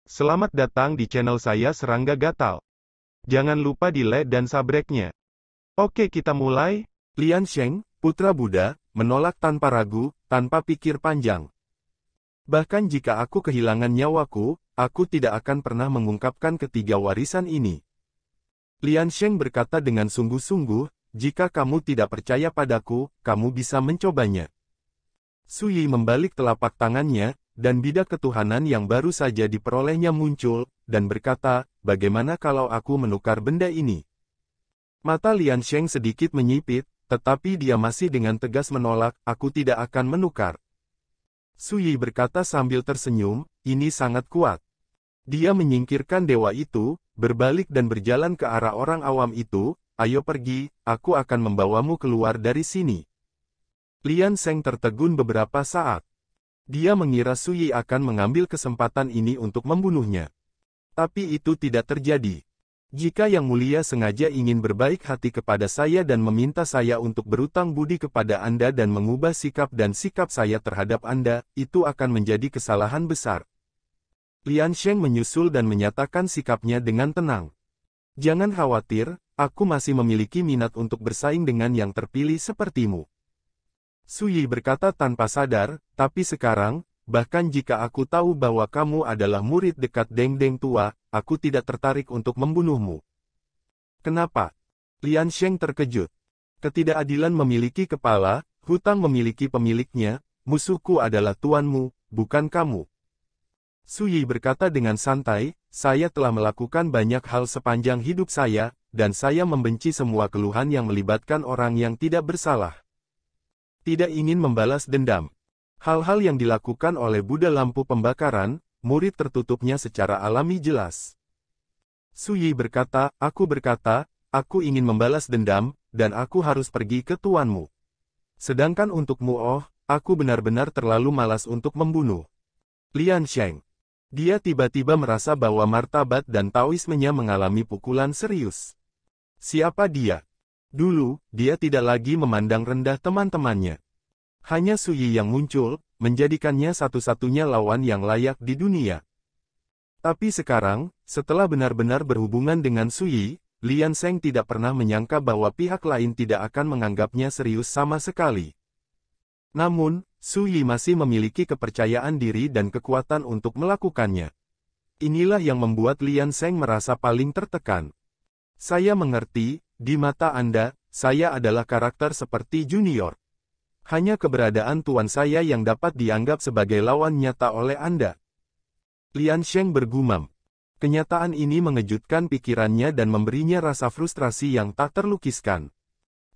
Selamat datang di channel saya Serangga Gatal. Jangan lupa di like dan subscribe-nya. Oke, kita mulai. Lian Sheng, putra Buddha, menolak tanpa ragu, tanpa pikir panjang. Bahkan jika aku kehilangan nyawaku, aku tidak akan pernah mengungkapkan ketiga warisan ini. Lian Sheng berkata dengan sungguh-sungguh, jika kamu tidak percaya padaku, kamu bisa mencobanya. Su Yi membalik telapak tangannya, dan bidak ketuhanan yang baru saja diperolehnya muncul, dan berkata, bagaimana kalau aku menukar benda ini? Mata Lian Sheng sedikit menyipit, tetapi dia masih dengan tegas menolak, aku tidak akan menukar. Su Yi berkata sambil tersenyum, ini sangat kuat. Dia menyingkirkan dewa itu, berbalik dan berjalan ke arah orang awam itu, ayo pergi, aku akan membawamu keluar dari sini. Lian Sheng tertegun beberapa saat. Dia mengira Su Yi akan mengambil kesempatan ini untuk membunuhnya. Tapi itu tidak terjadi. Jika Yang Mulia sengaja ingin berbaik hati kepada saya dan meminta saya untuk berutang budi kepada Anda dan mengubah sikap dan sikap saya terhadap Anda, itu akan menjadi kesalahan besar. Lian Sheng menyusul dan menyatakan sikapnya dengan tenang. Jangan khawatir, aku masih memiliki minat untuk bersaing dengan yang terpilih sepertimu. Su Yi berkata tanpa sadar, tapi sekarang, bahkan jika aku tahu bahwa kamu adalah murid dekat Deng Deng tua, aku tidak tertarik untuk membunuhmu. Kenapa? Lian Sheng terkejut. Ketidakadilan memiliki kepala, hutang memiliki pemiliknya, musuhku adalah tuanmu, bukan kamu. Su Yi berkata dengan santai, saya telah melakukan banyak hal sepanjang hidup saya, dan saya membenci semua keluhan yang melibatkan orang yang tidak bersalah. Tidak ingin membalas dendam. Hal-hal yang dilakukan oleh Buddha lampu pembakaran, murid tertutupnya secara alami jelas. Su Yi berkata, aku ingin membalas dendam, dan aku harus pergi ke tuanmu. Sedangkan untukmu aku benar-benar terlalu malas untuk membunuh. Lian Sheng. Dia tiba-tiba merasa bahwa martabat dan taoismenya mengalami pukulan serius. Siapa dia? Dulu, dia tidak lagi memandang rendah teman-temannya. Hanya Su Yi yang muncul, menjadikannya satu-satunya lawan yang layak di dunia. Tapi sekarang, setelah benar-benar berhubungan dengan Su Yi, Lian Sheng tidak pernah menyangka bahwa pihak lain tidak akan menganggapnya serius sama sekali. Namun, Su Yi masih memiliki kepercayaan diri dan kekuatan untuk melakukannya. Inilah yang membuat Lian Sheng merasa paling tertekan. Saya mengerti, di mata Anda, saya adalah karakter seperti junior. Hanya keberadaan tuan saya yang dapat dianggap sebagai lawan nyata oleh Anda. Lian Sheng bergumam. Kenyataan ini mengejutkan pikirannya dan memberinya rasa frustrasi yang tak terlukiskan.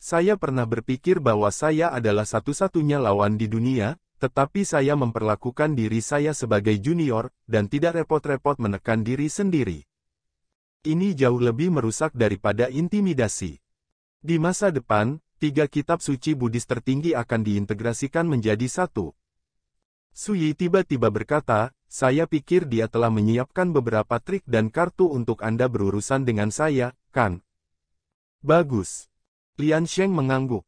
Saya pernah berpikir bahwa saya adalah satu-satunya lawan di dunia, tetapi saya memperlakukan diri saya sebagai junior, dan tidak repot-repot menekan diri sendiri. Ini jauh lebih merusak daripada intimidasi. Di masa depan, 3 kitab suci Buddhis tertinggi akan diintegrasikan menjadi satu. Su Yi tiba-tiba berkata, saya pikir dia telah menyiapkan beberapa trik dan kartu untuk Anda berurusan dengan saya, kan? Bagus. Lian Sheng mengangguk.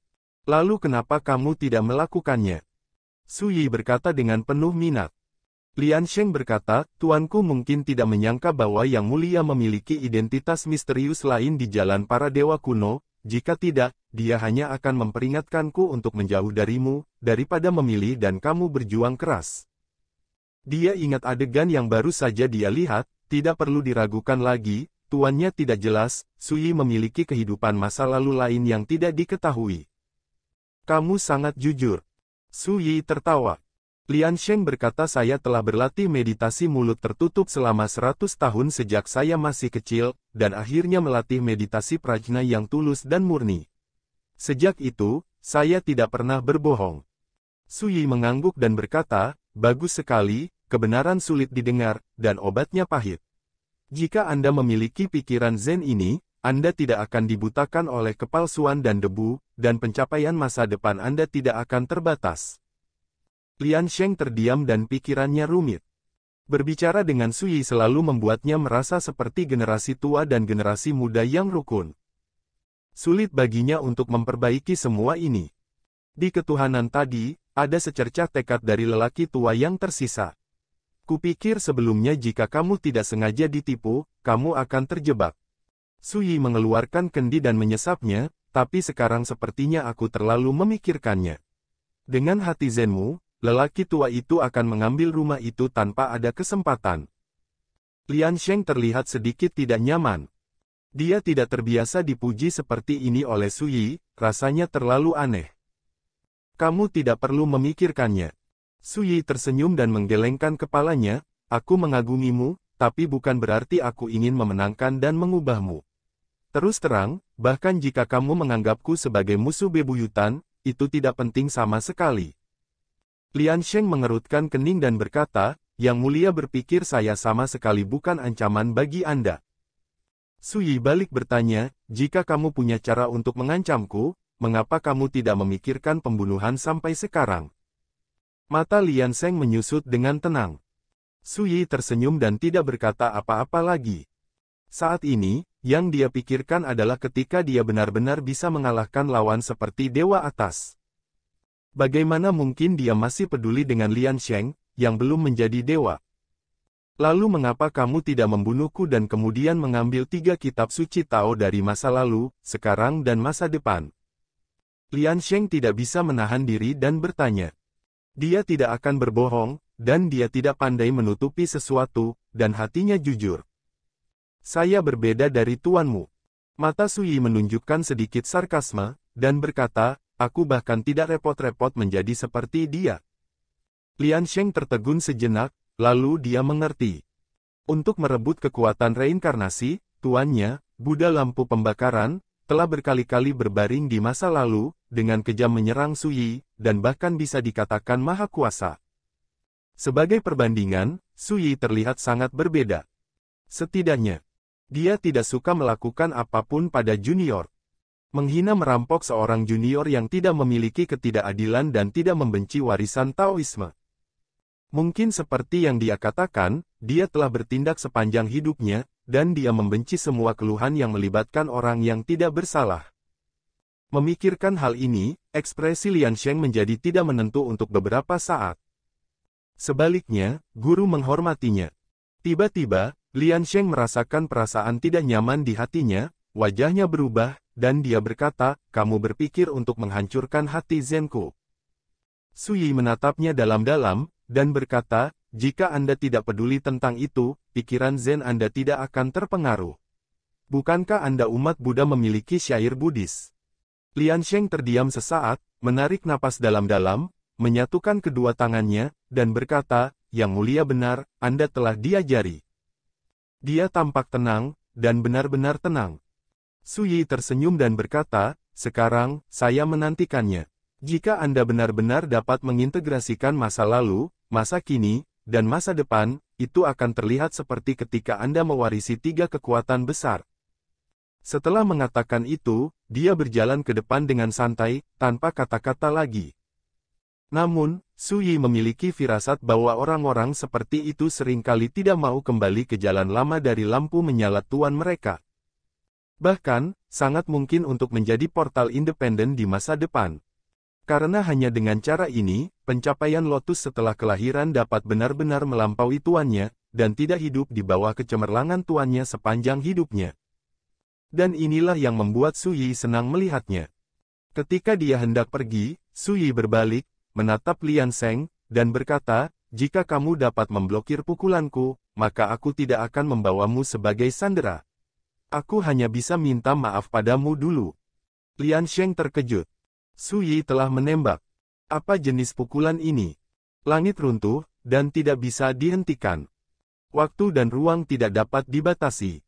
Lalu kenapa kamu tidak melakukannya? Su Yi berkata dengan penuh minat. Lian Sheng berkata, tuanku mungkin tidak menyangka bahwa Yang Mulia memiliki identitas misterius lain di jalan para dewa kuno, jika tidak, dia hanya akan memperingatkanku untuk menjauh darimu, daripada memilih dan kamu berjuang keras. Dia ingat adegan yang baru saja dia lihat, tidak perlu diragukan lagi, tuannya tidak jelas, Su Yi memiliki kehidupan masa lalu lain yang tidak diketahui. Kamu sangat jujur. Su Yi tertawa. Lian Sheng berkata saya telah berlatih meditasi mulut tertutup selama 100 tahun sejak saya masih kecil, dan akhirnya melatih meditasi prajna yang tulus dan murni. Sejak itu, saya tidak pernah berbohong. Su Yi mengangguk dan berkata, bagus sekali, kebenaran sulit didengar, dan obatnya pahit. Jika Anda memiliki pikiran Zen ini, Anda tidak akan dibutakan oleh kepalsuan dan debu, dan pencapaian masa depan Anda tidak akan terbatas. Lian Sheng terdiam dan pikirannya rumit. Berbicara dengan Su Yi selalu membuatnya merasa seperti generasi tua dan generasi muda yang rukun. Sulit baginya untuk memperbaiki semua ini. Di ketuhanan tadi, ada secercah tekad dari lelaki tua yang tersisa. Kupikir sebelumnya jika kamu tidak sengaja ditipu, kamu akan terjebak. Su Yi mengeluarkan kendi dan menyesapnya, tapi sekarang sepertinya aku terlalu memikirkannya. Dengan hati zenmu, lelaki tua itu akan mengambil rumah itu tanpa ada kesempatan. Lian Sheng terlihat sedikit tidak nyaman. Dia tidak terbiasa dipuji seperti ini oleh Su Yi, rasanya terlalu aneh. Kamu tidak perlu memikirkannya. Su Yi tersenyum dan menggelengkan kepalanya, aku mengagumimu, tapi bukan berarti aku ingin memenangkan dan mengubahmu. Terus terang, bahkan jika kamu menganggapku sebagai musuh bebuyutan, itu tidak penting sama sekali. Lian Sheng mengerutkan kening dan berkata, Yang Mulia berpikir saya sama sekali bukan ancaman bagi Anda. Su Yi balik bertanya, jika kamu punya cara untuk mengancamku, mengapa kamu tidak memikirkan pembunuhan sampai sekarang? Mata Lian Sheng menyusut dengan tenang. Su Yi tersenyum dan tidak berkata apa-apa lagi. Saat ini, yang dia pikirkan adalah ketika dia benar-benar bisa mengalahkan lawan seperti Dewa Atas. Bagaimana mungkin dia masih peduli dengan Lian Sheng, yang belum menjadi dewa? Lalu mengapa kamu tidak membunuhku dan kemudian mengambil 3 kitab suci Tao dari masa lalu, sekarang dan masa depan? Lian Sheng tidak bisa menahan diri dan bertanya. Dia tidak akan berbohong, dan dia tidak pandai menutupi sesuatu, dan hatinya jujur. Saya berbeda dari tuanmu. Mata Su Yi menunjukkan sedikit sarkasme, dan berkata, aku bahkan tidak repot-repot menjadi seperti dia. Lian Sheng tertegun sejenak, lalu dia mengerti. Untuk merebut kekuatan reinkarnasi, tuannya, Buddha Lampu Pembakaran, telah berkali-kali berbaring di masa lalu, dengan kejam menyerang Su Yi, dan bahkan bisa dikatakan maha kuasa. Sebagai perbandingan, Su Yi terlihat sangat berbeda. Setidaknya, dia tidak suka melakukan apapun pada junior. Menghina merampok seorang junior yang tidak memiliki ketidakadilan dan tidak membenci warisan Taoisme. Mungkin seperti yang dia katakan, dia telah bertindak sepanjang hidupnya, dan dia membenci semua keluhan yang melibatkan orang yang tidak bersalah. Memikirkan hal ini, ekspresi Lian Sheng menjadi tidak menentu untuk beberapa saat. Sebaliknya, guru menghormatinya. Tiba-tiba, Lian Sheng merasakan perasaan tidak nyaman di hatinya, wajahnya berubah, dan dia berkata, kamu berpikir untuk menghancurkan hati Zenku. Su Yi menatapnya dalam-dalam, dan berkata, jika Anda tidak peduli tentang itu, pikiran Zen Anda tidak akan terpengaruh. Bukankah Anda umat Buddha memiliki syair Buddhis? Lian Sheng terdiam sesaat, menarik napas dalam-dalam, menyatukan kedua tangannya, dan berkata, Yang Mulia benar, Anda telah diajari. Dia tampak tenang, dan benar-benar tenang. Su Yi tersenyum dan berkata, sekarang, saya menantikannya. Jika Anda benar-benar dapat mengintegrasikan masa lalu, masa kini, dan masa depan, itu akan terlihat seperti ketika Anda mewarisi 3 kekuatan besar. Setelah mengatakan itu, dia berjalan ke depan dengan santai, tanpa kata-kata lagi. Namun, Su Yi memiliki firasat bahwa orang-orang seperti itu seringkali tidak mau kembali ke jalan lama dari lampu menyala tuan mereka. Bahkan, sangat mungkin untuk menjadi portal independen di masa depan. Karena hanya dengan cara ini, pencapaian Lotus setelah kelahiran dapat benar-benar melampaui tuannya, dan tidak hidup di bawah kecemerlangan tuannya sepanjang hidupnya. Dan inilah yang membuat Su Yi senang melihatnya. Ketika dia hendak pergi, Su Yi berbalik, menatap Lian Sheng, dan berkata, jika kamu dapat memblokir pukulanku, maka aku tidak akan membawamu sebagai sandera. Aku hanya bisa minta maaf padamu dulu. Lian Sheng terkejut. Su Yi telah menembak. Apa jenis pukulan ini? Langit runtuh, dan tidak bisa dihentikan. Waktu dan ruang tidak dapat dibatasi.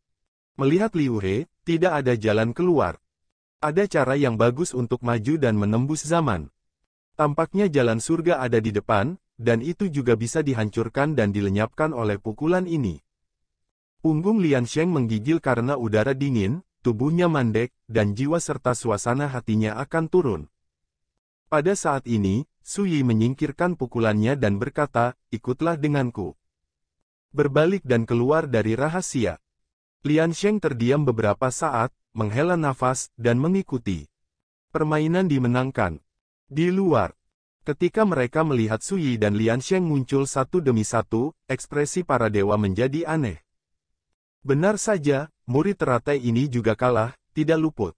Melihat Liu He, tidak ada jalan keluar. Ada cara yang bagus untuk maju dan menembus zaman. Tampaknya jalan surga ada di depan, dan itu juga bisa dihancurkan dan dilenyapkan oleh pukulan ini. Punggung Lian Sheng menggigil karena udara dingin, tubuhnya mandek, dan jiwa serta suasana hatinya akan turun. Pada saat ini, Su Yi menyingkirkan pukulannya dan berkata, ikutlah denganku. Berbalik dan keluar dari rahasia. Lian Sheng terdiam beberapa saat, menghela nafas, dan mengikuti. Permainan dimenangkan. Di luar, Ketika mereka melihat Su Yi dan Lian Sheng muncul satu demi satu, ekspresi para dewa menjadi aneh. Benar saja, murid teratai ini juga kalah, tidak luput.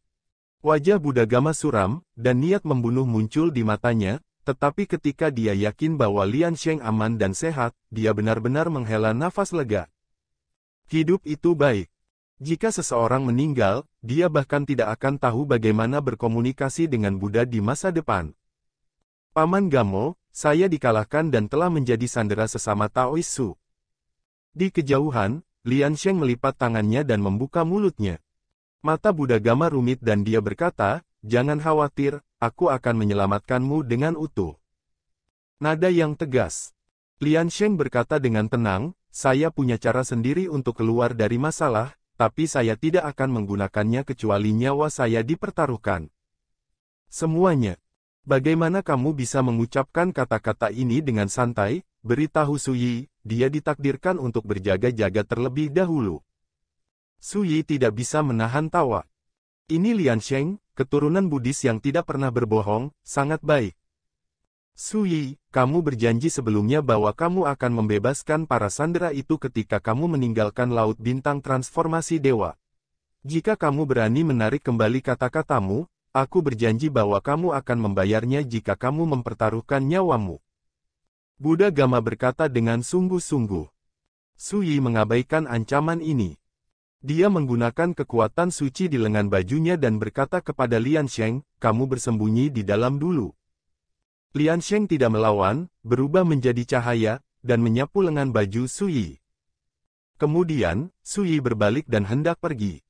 Wajah Buddha Gama suram, dan niat membunuh muncul di matanya, tetapi ketika dia yakin bahwa Lian Sheng aman dan sehat, dia benar-benar menghela nafas lega. Hidup itu baik. Jika seseorang meninggal, dia bahkan tidak akan tahu bagaimana berkomunikasi dengan Buddha di masa depan. Paman Gamo, saya dikalahkan dan telah menjadi sandera sesama Taois Su. Di kejauhan, Lian Sheng melipat tangannya dan membuka mulutnya. Mata Buddha Gama rumit dan dia berkata, "Jangan khawatir, aku akan menyelamatkanmu dengan utuh." Nada yang tegas. Lian Sheng berkata dengan tenang, "Saya punya cara sendiri untuk keluar dari masalah, tapi saya tidak akan menggunakannya kecuali nyawa saya dipertaruhkan." Semuanya. Bagaimana kamu bisa mengucapkan kata-kata ini dengan santai? Beritahu Su Yi, dia ditakdirkan untuk berjaga-jaga terlebih dahulu. Su Yi tidak bisa menahan tawa. Ini Lian Sheng, keturunan Buddhis yang tidak pernah berbohong, sangat baik. Su Yi, kamu berjanji sebelumnya bahwa kamu akan membebaskan para sandera itu ketika kamu meninggalkan Laut Bintang Transformasi Dewa. Jika kamu berani menarik kembali kata-katamu, aku berjanji bahwa kamu akan membayarnya jika kamu mempertaruhkan nyawamu. Buddha Gama berkata dengan sungguh-sungguh. Su Yi mengabaikan ancaman ini. Dia menggunakan kekuatan suci di lengan bajunya dan berkata kepada Lian Sheng, "Kamu bersembunyi di dalam dulu." Lian Sheng tidak melawan, berubah menjadi cahaya, dan menyapu lengan baju Su Yi. Kemudian, Su Yi berbalik dan hendak pergi.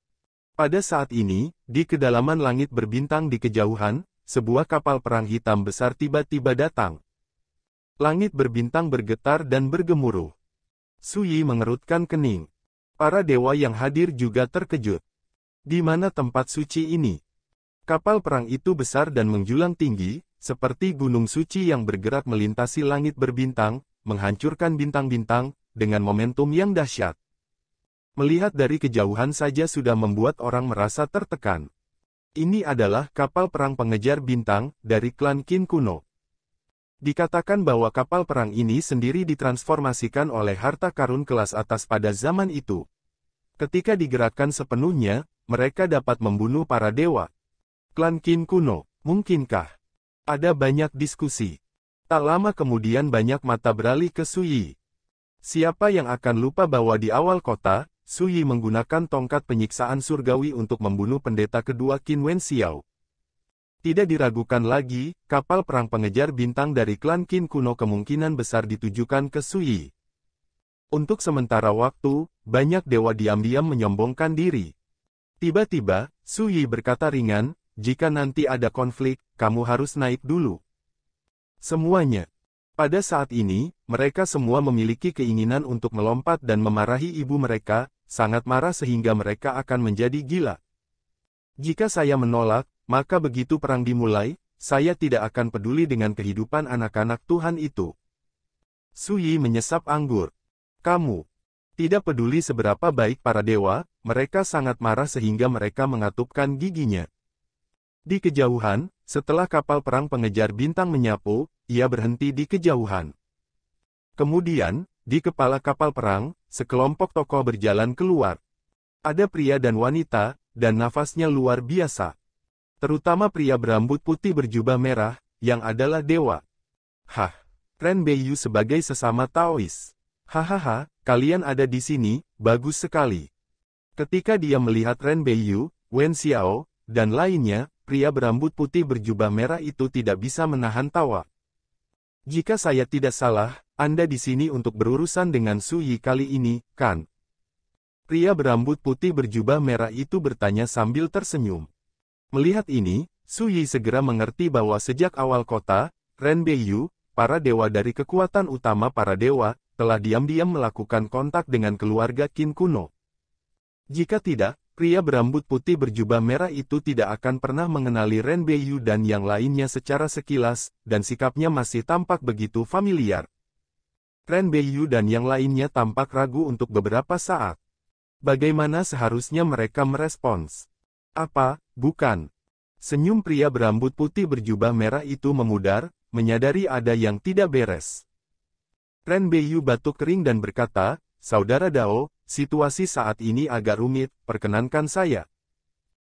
Pada saat ini, di kedalaman langit berbintang di kejauhan, sebuah kapal perang hitam besar tiba-tiba datang. Langit berbintang bergetar dan bergemuruh. Su Yi mengerutkan kening. Para dewa yang hadir juga terkejut. Di mana tempat suci ini? Kapal perang itu besar dan menjulang tinggi, seperti gunung suci yang bergerak melintasi langit berbintang, menghancurkan bintang-bintang, dengan momentum yang dahsyat. Melihat dari kejauhan saja sudah membuat orang merasa tertekan. Ini adalah kapal perang pengejar bintang, dari klan Qin kuno. Dikatakan bahwa kapal perang ini sendiri ditransformasikan oleh harta karun kelas atas pada zaman itu. Ketika digerakkan sepenuhnya, mereka dapat membunuh para dewa. Klan Qin kuno, mungkinkah? Ada banyak diskusi. Tak lama kemudian banyak mata beralih ke Su Yi. Siapa yang akan lupa bahwa di awal kota, Su Yi menggunakan tongkat penyiksaan surgawi untuk membunuh pendeta kedua Qin Wen Xiao. Tidak diragukan lagi, kapal perang pengejar bintang dari klan Qin kuno kemungkinan besar ditujukan ke Su Yi. Untuk sementara waktu, banyak dewa diam-diam menyombongkan diri. Tiba-tiba, Su Yi berkata ringan, "Jika nanti ada konflik, kamu harus naik dulu." Semuanya. Pada saat ini, mereka semua memiliki keinginan untuk melompat dan memarahi ibu mereka, sangat marah sehingga mereka akan menjadi gila. Jika saya menolak, maka begitu perang dimulai, saya tidak akan peduli dengan kehidupan anak-anak Tuhan itu. Su Yi menyesap anggur. Kamu tidak peduli seberapa baik para dewa, mereka sangat marah sehingga mereka mengatupkan giginya. Di kejauhan, setelah kapal perang pengejar bintang menyapu, ia berhenti di kejauhan. Kemudian, di kepala kapal perang, sekelompok tokoh berjalan keluar. Ada pria dan wanita, dan nafasnya luar biasa. Terutama pria berambut putih berjubah merah, yang adalah dewa. Hah, Ren Beiyu sebagai sesama Taois. Hahaha, kalian ada di sini, bagus sekali. Ketika dia melihat Ren Beiyu, Wen Xiao, dan lainnya, pria berambut putih berjubah merah itu tidak bisa menahan tawa. Jika saya tidak salah, Anda di sini untuk berurusan dengan Su Yi kali ini, kan? Pria berambut putih berjubah merah itu bertanya sambil tersenyum. Melihat ini, Su Yi segera mengerti bahwa sejak awal kota, Ren Beiyu, para dewa dari kekuatan utama para dewa, telah diam-diam melakukan kontak dengan keluarga Qin kuno. Jika tidak, pria berambut putih berjubah merah itu tidak akan pernah mengenali Ren Beiyu dan yang lainnya secara sekilas, dan sikapnya masih tampak begitu familiar. Ren Beiyu dan yang lainnya tampak ragu untuk beberapa saat. Bagaimana seharusnya mereka merespons? Apa, bukan? Senyum pria berambut putih berjubah merah itu memudar, menyadari ada yang tidak beres. Ren Beiyu batuk kering dan berkata, "Saudara Dao, situasi saat ini agak rumit, perkenankan saya."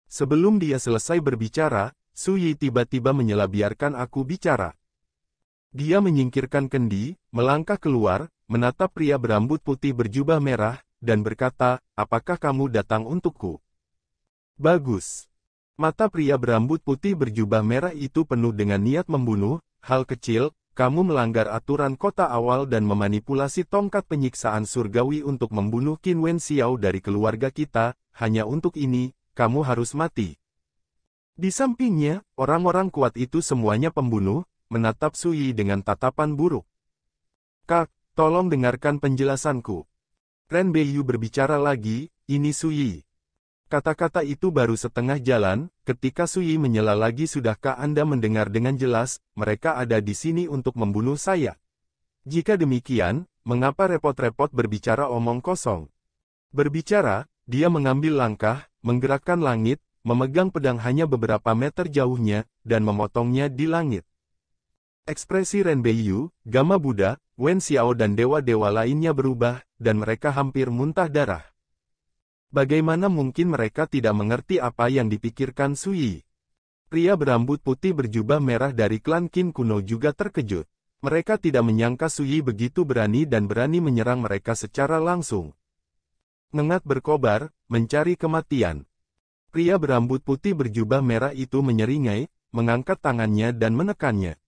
Sebelum dia selesai berbicara, Su Yi tiba-tiba menyela biarkan aku bicara. Dia menyingkirkan kendi, melangkah keluar, menatap pria berambut putih berjubah merah, dan berkata, "Apakah kamu datang untukku?" Bagus. Mata pria berambut putih berjubah merah itu penuh dengan niat membunuh. Hal kecil, kamu melanggar aturan kota awal dan memanipulasi tongkat penyiksaan surgawi untuk membunuh Qin Wen Xiao dari keluarga kita, hanya untuk ini, kamu harus mati. Di sampingnya, orang-orang kuat itu semuanya pembunuh, menatap Su Yi dengan tatapan buruk. "Kak, tolong dengarkan penjelasanku." Ren Beiyu berbicara lagi, "Ini Su Yi." Kata-kata itu baru setengah jalan, ketika Su Yi menyela lagi, "Sudahkah Anda mendengar dengan jelas, mereka ada di sini untuk membunuh saya? Jika demikian, mengapa repot-repot berbicara omong kosong?" Berbicara, dia mengambil langkah, menggerakkan langit, memegang pedang hanya beberapa meter jauhnya, dan memotongnya di langit. Ekspresi Ren Beiyu, Gama Buddha, Wen Xiao dan dewa-dewa lainnya berubah, dan mereka hampir muntah darah. Bagaimana mungkin mereka tidak mengerti apa yang dipikirkan Su Yi? Pria berambut putih berjubah merah dari klan Qin kuno juga terkejut. Mereka tidak menyangka Su Yi begitu berani dan berani menyerang mereka secara langsung. Nengat berkobar, mencari kematian. Pria berambut putih berjubah merah itu menyeringai, mengangkat tangannya dan menekannya.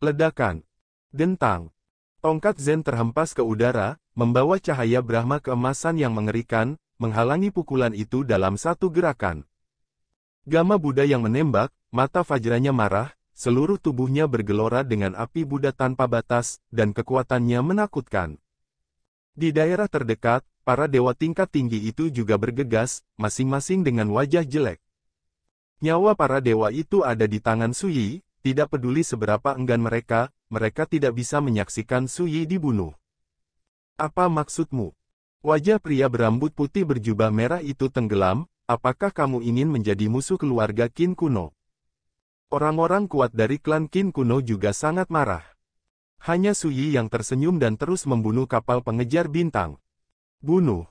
Ledakan. Dentang. Tongkat Zen terhempas ke udara, membawa cahaya Brahma keemasan yang mengerikan, menghalangi pukulan itu dalam satu gerakan. Gama Buddha yang menembak, mata Vajranya marah, seluruh tubuhnya bergelora dengan api Buddha tanpa batas, dan kekuatannya menakutkan. Di daerah terdekat, para dewa tingkat tinggi itu juga bergegas, masing-masing dengan wajah jelek. Nyawa para dewa itu ada di tangan Su Yi, tidak peduli seberapa enggan mereka tidak bisa menyaksikan Su Yi dibunuh. "Apa maksudmu?" Wajah pria berambut putih berjubah merah itu tenggelam, "Apakah kamu ingin menjadi musuh keluarga Qin kuno?" Orang-orang kuat dari klan Qin kuno juga sangat marah. Hanya Su Yi yang tersenyum dan terus membunuh kapal pengejar bintang. "Bunuh!"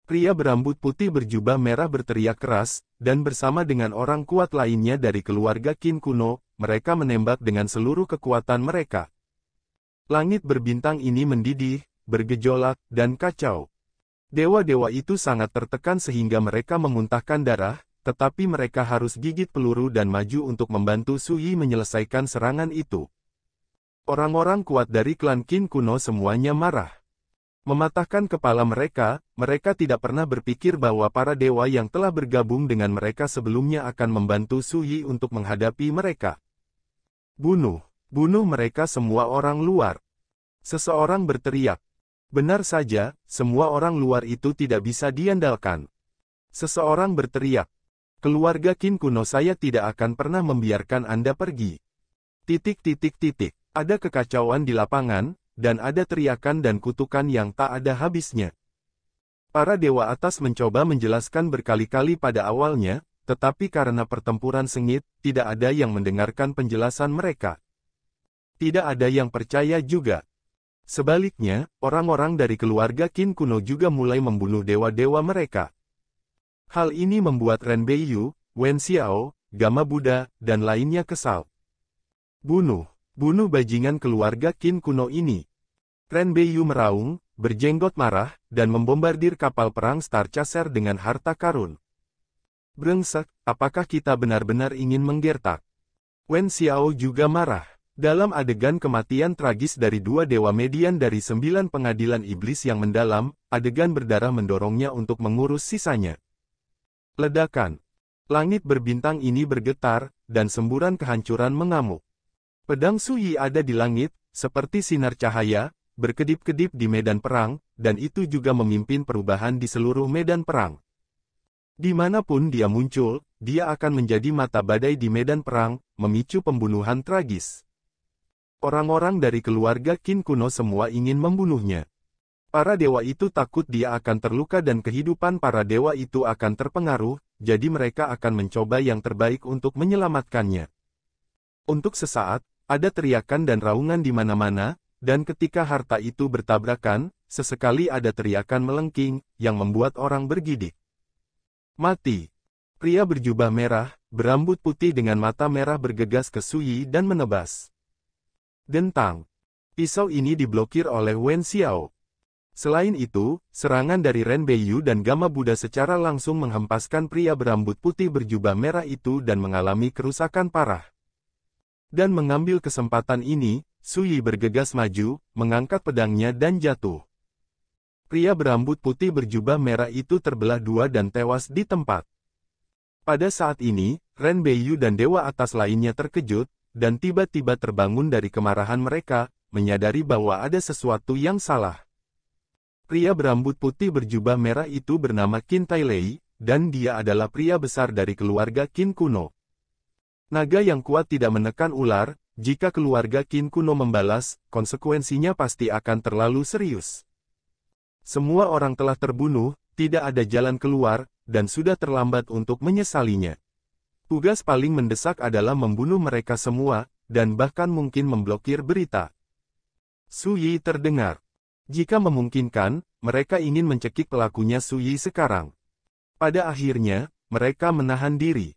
Pria berambut putih berjubah merah berteriak keras, dan bersama dengan orang kuat lainnya dari keluarga Qin kuno, mereka menembak dengan seluruh kekuatan mereka. Langit berbintang ini mendidih, bergejolak, dan kacau. Dewa-dewa itu sangat tertekan sehingga mereka memuntahkan darah, tetapi mereka harus gigit peluru dan maju untuk membantu Su Yi menyelesaikan serangan itu. Orang-orang kuat dari klan Qin kuno semuanya marah. Mematahkan kepala mereka tidak pernah berpikir bahwa para dewa yang telah bergabung dengan mereka sebelumnya akan membantu Su Yi untuk menghadapi mereka. "Bunuh! Bunuh mereka semua!" orang luar. Seseorang berteriak. Benar saja, semua orang luar itu tidak bisa diandalkan. Seseorang berteriak. "Keluarga Qin kuno, saya tidak akan pernah membiarkan Anda pergi." Ada kekacauan di lapangan, dan ada teriakan dan kutukan yang tak ada habisnya. Para dewa atas mencoba menjelaskan berkali-kali pada awalnya, tetapi karena pertempuran sengit, tidak ada yang mendengarkan penjelasan mereka. Tidak ada yang percaya juga. Sebaliknya, orang-orang dari keluarga Qin kuno juga mulai membunuh dewa-dewa mereka. Hal ini membuat Ren Beiyu, Wen Xiao, Gama Buddha, dan lainnya kesal. "Bunuh! Bunuh bajingan keluarga Qin kuno ini!" Ren Beiyu meraung, berjenggot marah, dan membombardir kapal perang Star Chaser dengan harta karun. "Brengsek, apakah kita benar-benar ingin menggertak?" Wen Xiao juga marah. Dalam adegan kematian tragis dari dua dewa median dari 9 pengadilan iblis yang mendalam, adegan berdarah mendorongnya untuk mengurus sisanya. Ledakan. Langit berbintang ini bergetar, dan semburan kehancuran mengamuk. Pedang Su Yi ada di langit, seperti sinar cahaya, berkedip-kedip di medan perang, dan itu juga memimpin perubahan di seluruh medan perang. Dimanapun dia muncul, dia akan menjadi mata badai di medan perang, memicu pembunuhan tragis. Orang-orang dari keluarga Qin kuno semua ingin membunuhnya. Para dewa itu takut dia akan terluka dan kehidupan para dewa itu akan terpengaruh, jadi mereka akan mencoba yang terbaik untuk menyelamatkannya. Untuk sesaat, ada teriakan dan raungan di mana-mana, dan ketika harta itu bertabrakan, sesekali ada teriakan melengking, yang membuat orang bergidik. Mati! Pria berjubah merah, berambut putih dengan mata merah bergegas ke Su Yi dan menebas. Dentang! Pisau ini diblokir oleh Wen Xiao. Selain itu, serangan dari Ren Beiyu dan Gama Buddha secara langsung menghempaskan pria berambut putih berjubah merah itu dan mengalami kerusakan parah. Dan mengambil kesempatan ini, Su Yi bergegas maju, mengangkat pedangnya dan jatuh. Pria berambut putih berjubah merah itu terbelah dua dan tewas di tempat. Pada saat ini, Ren Beiyu dan dewa atas lainnya terkejut, dan tiba-tiba terbangun dari kemarahan mereka, menyadari bahwa ada sesuatu yang salah. Pria berambut putih berjubah merah itu bernama Qin Tailei, dan dia adalah pria besar dari keluarga Qin kuno. Naga yang kuat tidak menekan ular, jika keluarga Qin kuno membalas, konsekuensinya pasti akan terlalu serius. Semua orang telah terbunuh, tidak ada jalan keluar, dan sudah terlambat untuk menyesalinya. Tugas paling mendesak adalah membunuh mereka semua, dan bahkan mungkin memblokir berita. Su Yi terdengar. Jika memungkinkan, mereka ingin mencekik pelakunya Su Yi sekarang. Pada akhirnya, mereka menahan diri.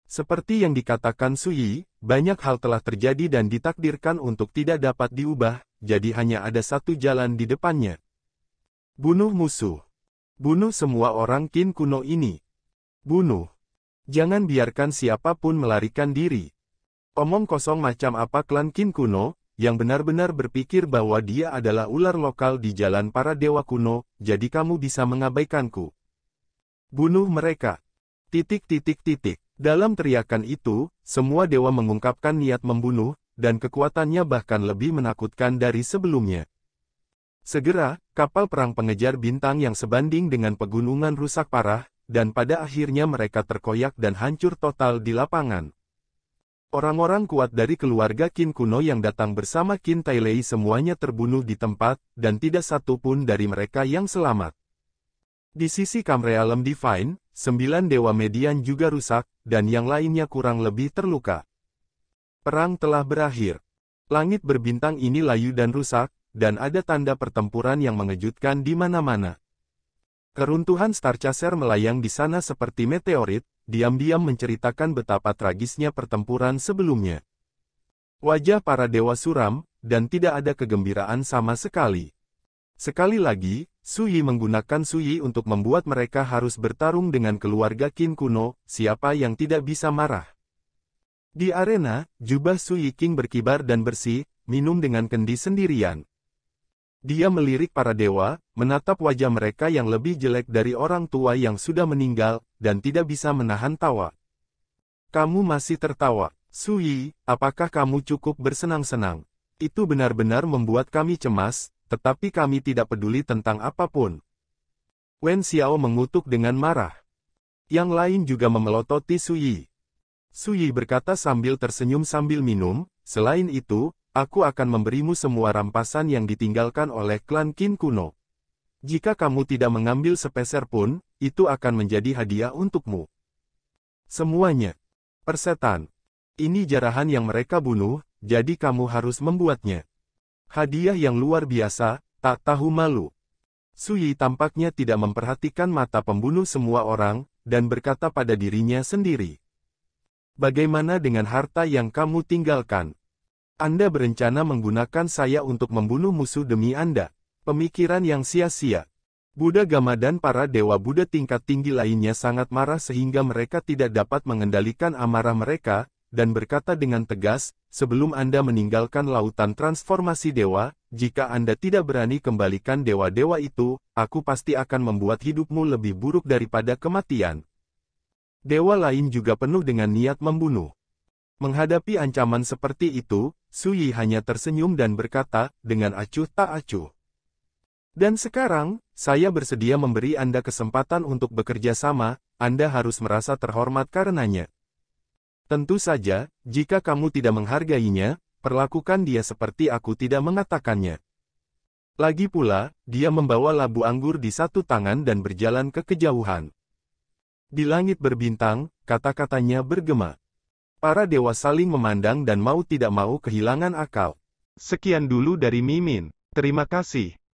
Seperti yang dikatakan Su Yi, banyak hal telah terjadi dan ditakdirkan untuk tidak dapat diubah, jadi hanya ada satu jalan di depannya. Bunuh musuh. Bunuh semua orang Qin kuno ini. Bunuh. Jangan biarkan siapapun melarikan diri. Omong kosong macam apa klan Qin kuno, yang benar-benar berpikir bahwa dia adalah ular lokal di jalan para dewa kuno, jadi kamu bisa mengabaikanku. Bunuh mereka. ... Dalam teriakan itu, semua dewa mengungkapkan niat membunuh, dan kekuatannya bahkan lebih menakutkan dari sebelumnya. Segera, kapal perang pengejar bintang yang sebanding dengan pegunungan rusak parah, dan pada akhirnya mereka terkoyak dan hancur total di lapangan. Orang-orang kuat dari keluarga Qin kuno yang datang bersama Qin Tailei semuanya terbunuh di tempat, dan tidak satu pun dari mereka yang selamat. Di sisi Kamrealem Divine, 9 dewa median juga rusak, dan yang lainnya kurang lebih terluka. Perang telah berakhir. Langit berbintang ini layu dan rusak, dan ada tanda pertempuran yang mengejutkan di mana-mana. Keruntuhan Star Chaser melayang di sana seperti meteorit, diam-diam menceritakan betapa tragisnya pertempuran sebelumnya. Wajah para dewa suram, dan tidak ada kegembiraan sama sekali. Sekali lagi, Su Yi menggunakan Su Yi untuk membuat mereka harus bertarung dengan keluarga Qin kuno, siapa yang tidak bisa marah. Di arena, jubah Su Yi King berkibar dan bersih, minum dengan kendi sendirian. Dia melirik para dewa, menatap wajah mereka yang lebih jelek dari orang tua yang sudah meninggal, dan tidak bisa menahan tawa. Kamu masih tertawa. Su Yi, apakah kamu cukup bersenang-senang? Itu benar-benar membuat kami cemas, tetapi kami tidak peduli tentang apapun. Wen Xiao mengutuk dengan marah. Yang lain juga memelototi Su Yi. Su Yi berkata sambil tersenyum sambil minum, selain itu, aku akan memberimu semua rampasan yang ditinggalkan oleh klan Qin kuno. Jika kamu tidak mengambil sepeser pun, itu akan menjadi hadiah untukmu. Semuanya. Persetan. Ini jarahan yang mereka bunuh, jadi kamu harus membuatnya. Hadiah yang luar biasa, tak tahu malu. Su Yi tampaknya tidak memperhatikan mata pembunuh semua orang, dan berkata pada dirinya sendiri. Bagaimana dengan harta yang kamu tinggalkan? Anda berencana menggunakan saya untuk membunuh musuh demi Anda. Pemikiran yang sia-sia. Buddha Gama dan para dewa Buddha tingkat tinggi lainnya sangat marah sehingga mereka tidak dapat mengendalikan amarah mereka, dan berkata dengan tegas, sebelum Anda meninggalkan lautan transformasi dewa, jika Anda tidak berani kembalikan dewa-dewa itu, aku pasti akan membuat hidupmu lebih buruk daripada kematian. Dewa lain juga penuh dengan niat membunuh. Menghadapi ancaman seperti itu, Su Yi hanya tersenyum dan berkata, dengan acuh tak acuh. Dan sekarang, saya bersedia memberi Anda kesempatan untuk bekerja sama, Anda harus merasa terhormat karenanya. Tentu saja, jika kamu tidak menghargainya, perlakukan dia seperti aku tidak mengatakannya. Lagi pula, dia membawa labu anggur di satu tangan dan berjalan ke kejauhan. Di langit berbintang, kata-katanya bergema. Para dewa saling memandang dan mau tidak mau kehilangan akal. Sekian dulu dari Mimin. Terima kasih.